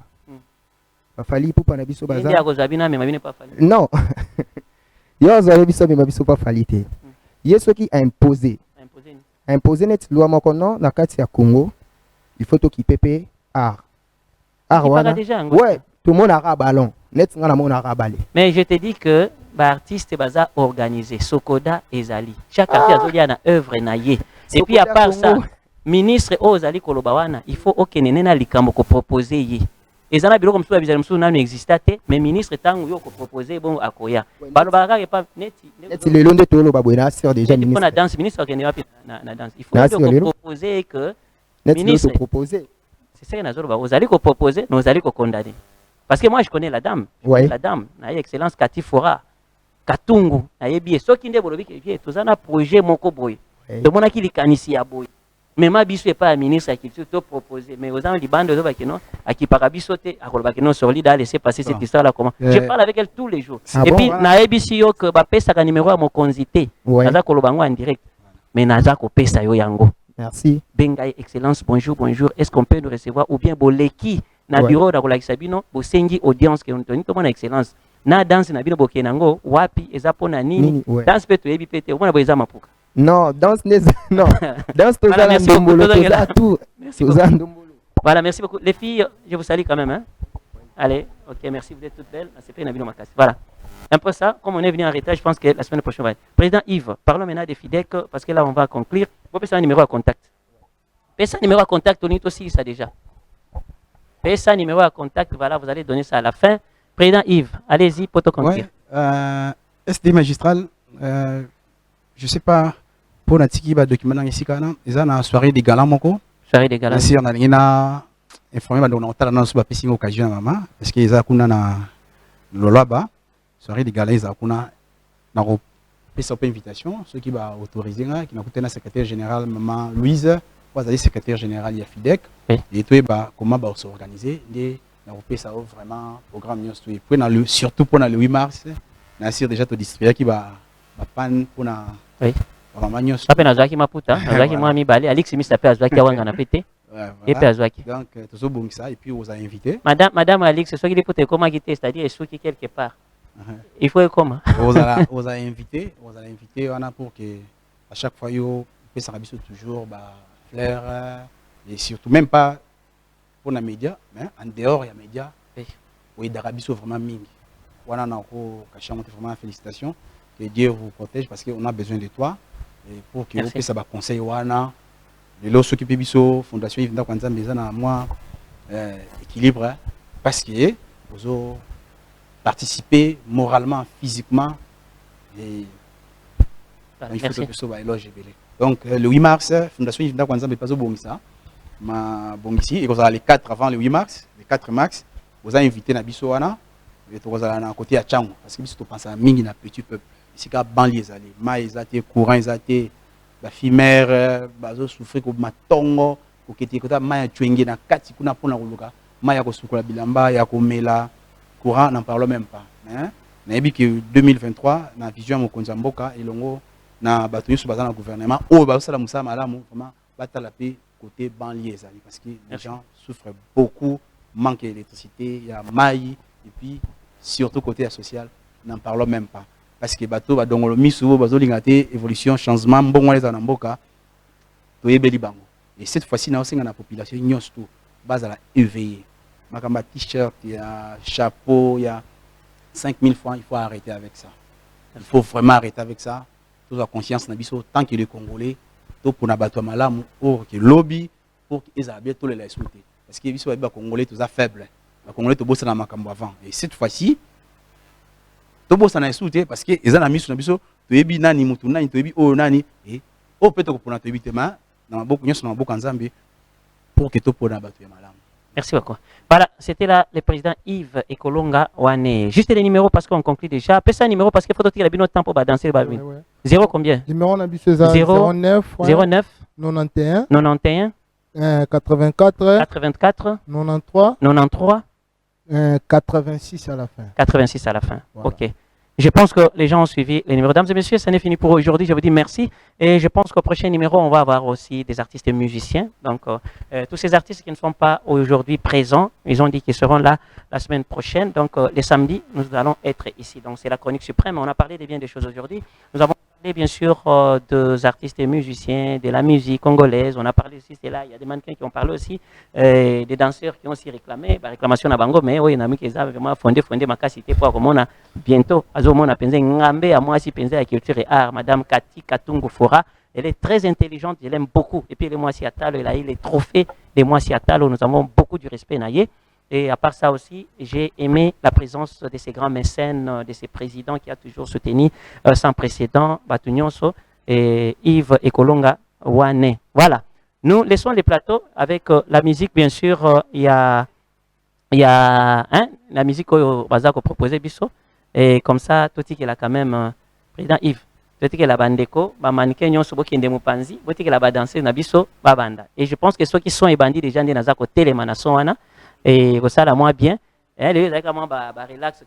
Ba fali poupa na biso Nini baza. ya kozabina mais mabine pas fallu. Non. Yo zale biso me biso pas falité. Yeso qui a imposé. Imposer nini. Imposé net loi moko non na kati ya Congo. Il faut to ki pepe art. Art Qui wana. parle déjà ango. Ouais, tout le monde a ballon. Net nga na monde a balé. Mais je te dis que bah artiste baza organisé Sokoda ezali. Chaque artiste azolia na œuvre na ye. Et puis à Sokoda part ça, Congo. ministre ozali koloba wana, il faut okenene na likambo ko proposer ye. Ezana biloko msusu bizali msusu nanu existate, mais ministre tangu yo ko proposer bon akoya. Balo baraka pas neti. Net le londe tolo ba boina sœur déjà Il faut ministre. na danse ministre okene wapi na danse. Il faut Na yo sio lelo. proposer que Net le ministre. se proposer. c'est ça que nazoloba ozali ko proposer, nous ozali ko condamner. Parce que moi je connais la dame. Je Ouais. connais la dame, na excellence Kati Fora. Katungu na yebi soki nde bolobi ke tozana projet moko boy. Ouais. De mona ki likanisi ya boy. Mais ma biso pas ministre qui te proposer mais aux gens libando zo bakino akipaka biso te akoloba kino solide a laisser passer cette histoire là comment. Je parle avec elle tous les jours. Ah Et bon? puis na ebisi yo que ba pesa ka numéro ya mokonzi te. Ouais. Naza koloba ngo en direct. Mais naza ko pesa yo yango. Merci. Bengai excellence bonjour bonjour. Est-ce qu'on peut nous recevoir ou bien boleki na Ouais. bureau da kolakisa bino bosengi audience que nous to mona excellence. Na danse na bino bokenango wapi eza pona nini? Nini, ouais. Danse pe to yebi pe te mona boeza mapuka. Non, danse n'est non. Danse Voilà, tozala merci beaucoup, ndombolo tozala- tozala tout. Merci beaucoup. Tozala ndombolo. Voilà, merci beaucoup. Les filles, je vous salue quand même. Hein? Allez, ok, merci, vous êtes toutes belles. C'est pas une habile macasse. Voilà. Un peu ça, comme on est venu en retard, je pense que la semaine prochaine, on va être. Président Yves, parlons maintenant des FIDEC, parce que là, on va conclure. Vous pouvez un numéro à contact. Payez un numéro à contact, on est aussi ça déjà. Payez un numéro à contact, voilà, vous allez donner ça à la fin. Président Yves, allez-y, pour te conclure. Ouais, SD magistral, je sais pas, pour Natiki, bah, document ici, ils ont une soirée de gala, moko. Soirée des galas. Merci, on a informé, bah, on a dans ce papier, occasion, maman, parce qu'ils ont une loi, soirée de gala, ils ont une invitation, ceux qui vont autoriser, qui ont coûté la secrétaire générale, maman Louise, vous allez secrétaire général, il y a FIDEC, Oui. et tout, bah, comment bah, s'organiser, ça vraiment programme, surtout pour le 8 mars, Nassir déjà te distribuer qui va pan pour na Oui. vraiment nyos. Ape nazwaki maputa, nazwaki moi mibale, Alix Miss ape azwaki awanga na pete. Et puis azwaki. Donc toujours bon ça et puis vous a invité. Madame Alix, ce qui est pour te comment quitter, c'est-à-dire est quelque part. Il faut comment? Vous a invité, on a pour que à chaque fois yo peut s'arrabiser toujours bah fleurs et surtout même pas pour les médias, mais en dehors il y a médias. Oui, d'Arabiso vraiment mingi. On a encore vraiment félicitations. Que Dieu vous protège parce qu'on a besoin de toi et pour que vous puissiez conseiller wana les lots s'occuper biso fondation Yves Ndakwanza Mbezana moi équilibre parce que vous participer moralement, physiquement et il faut que ça éloge. Donc le 8 mars fondation Yves Ndakwanza Mbezana bongisa ma bongisi et vous avez les 4 avant le 8 mars, les 4 mars vous avez invité na biso wana et vous allez à côté à Tchango parce que biso to pense à mingi na petit peuple. C'est qu'à banlieue allé maïs até courant até la fimère bazo souffrir ko matongo ko kiti ko ta maya twenge na kati kuna pona koluka maya ko sukola bilamba ya ko mela courant n'en parle même pas hein na yebi que 2023 na vision mo konza mboka elongo na bato nyusu baza na gouvernement o ba sala musa malamu vraiment batala pe côté banlieue allé parce que les gens souffrent beaucoup manque d'électricité il y a maï et puis surtout côté social n'en parlons même pas parce que bateau va donc le miso bazo lingate évolution changement bon les anamboka to yebeli bango et cette fois-ci na osenga na population nyos tout base à la éveiller makamba t-shirt il y a chapeau il y a 5000 francs il faut arrêter avec ça il faut vraiment arrêter avec ça tous la conscience na biso tant que les Congolais to pour na bateau malamu pour que lobby pour qu'ils aient bien tous les souhaiter parce que biso ba Congolais tous a faible les Congolais to bossa na makambo avant et cette fois-ci tobo sana esute parce que ezana misu na biso toyebi nani mutu nani toyebi o nani et o peut-être ko pona toyebi tema na maboko nyonso na maboko nzambe pour que to pona bato ya malamu. Merci beaucoup. Voilà, c'était là le président Yves Ekolonga Wane. Juste les numéros parce qu'on conclut déjà. Après ça numéro parce qu'il faut tirer notre temps pour danser le ouais. Zéro combien? Numéro on a 09 09 91 91 84 84 93 93 86 à la fin. 86 à la fin. Voilà. Ok. Je pense que les gens ont suivi les numéros. Dames et messieurs, ça n'est fini pour aujourd'hui. Je vous dis merci. Et je pense qu'au prochain numéro, on va avoir aussi des artistes et musiciens. Donc, tous ces artistes qui ne sont pas aujourd'hui présents, ils ont dit qu'ils seront là la semaine prochaine. Donc, les samedis, nous allons être ici. Donc, c'est la chronique suprême. On a parlé de bien des choses aujourd'hui. Nous avons parlé bien sûr des artistes et musiciens, de la musique congolaise. On a parlé aussi, c'est là, il y a des mannequins qui ont parlé aussi, des danseurs qui ont aussi réclamé, la réclamation à Bango, mais oui, il y en a qui ont vraiment fondé ma capacité pour qu'on a bientôt, on a pensé Ngambe à moi si pensé à culture et art, Madame Kati Katungu Fora. Elle est très intelligente, je l'aime beaucoup. Et puis les Moissi Atalo, elle a eu les trophées des Moissi Atalo, nous avons beaucoup du respect naïe. Et à part ça aussi, j'ai aimé la présence de ces grands mécènes, de ces présidents qui a toujours soutenu sans précédent, Batunyonso et Yves Ekolonga Wane. Voilà. Nous laissons les plateaux avec la musique, bien sûr. Il y a la musique que Bazako proposait, Bisso. Et comme ça, tout est là quand même, président Yves. Tout est là, bandeko, ba mannequin nyonso boki ndemu panzi, boki là ba danser na biso, ba banda. Et je pense que ceux qui sont les bandits déjà ndé nazako télémana sont wana et ça la moins bien. Et les exactement ba relax.